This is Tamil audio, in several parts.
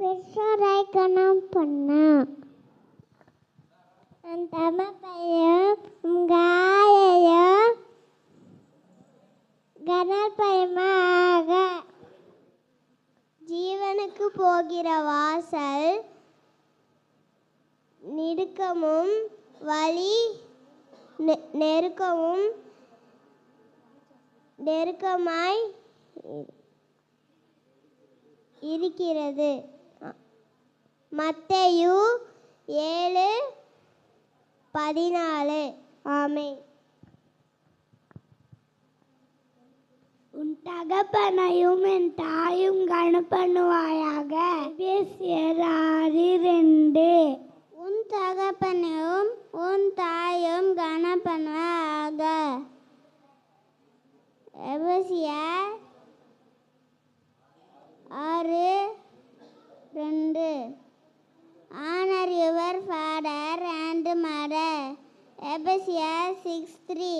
பெற்றோரை கனம் பண்ண தமப்பையும் காயையும் கனப்பயமாக ஜீவனுக்கு போகிற வாசல் நெருக்கமும் வழி நெருக்கமாய் இருக்கிறது. மத்தேயு 7:14. ஆமென். உன் தகப்பனையும் என் தாயும் கனப்பண்ணுவாயாக. எபேசியர் 6:2. உன் தகப்பனையும் உன் தாயும் கனப்பண்ணுவாயாக. எபேசியர் 6:2. Honor your father and mother. எபேசியர் 6:3.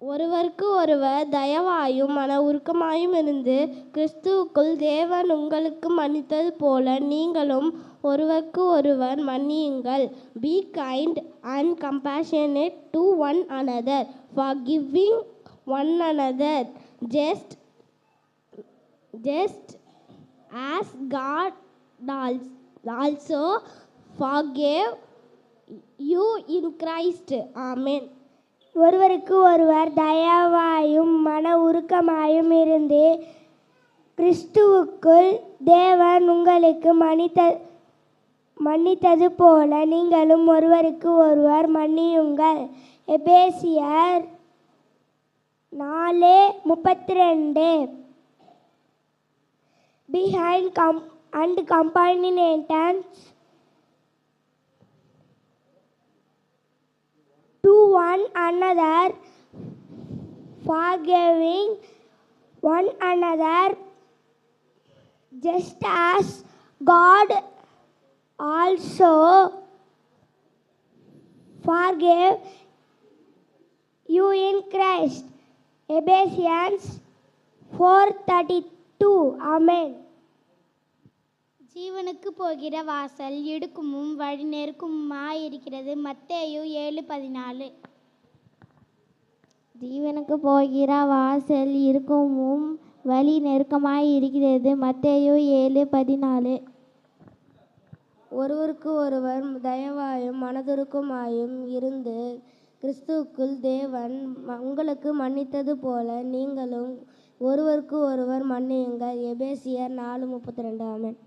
ஒருவருக்கு ஒருவர் தயவாயும் மன உருக்கமாயும் இருந்து கிறிஸ்துவுக்குள் தேவன் உங்களுக்கு மன்னித்தது போல நீங்களும் ஒருவருக்கு ஒருவர் மன்னியுங்கள். Be kind and compassionate to one another, forgiving one another, just as God also forgave you in Christ. Amen. ஒருவருக்கு ஒருவர் தயவாயும் மன உருக்கமாயும் இருந்து கிறிஸ்துவுக்குள் தேவன் உங்களுக்கு மன்னித்தது போல நீங்களும் ஒருவருக்கு ஒருவர் மன்னியுங்கள். எபேசியர் 4:32. Behind and companionate to one another, forgiving one another, just as God also forgave you in Christ. Ephesians 4:32. Amen. ஜீவனுக்கு போகிற வாசல் இடுக்கமும் வழி நெருக்கமுமாயிருக்கிறது. மத்தேயு 7:14. ஜீவனுக்கு போகிற வாசல் இறுக்கமும் வழி நெருக்கமாய் இருக்கிறது. மத்தேயு 7:14. ஒருவருக்கு ஒருவர் தயவாயும் மனதுருக்கமாயும் இருந்து கிறிஸ்துவுக்குள் தேவன் உங்களுக்கு மன்னித்தது போல நீங்களும் ஒருவருக்கு ஒருவர் மன்னியுங்கள். எபேசியர் 4:32. ஆமென்.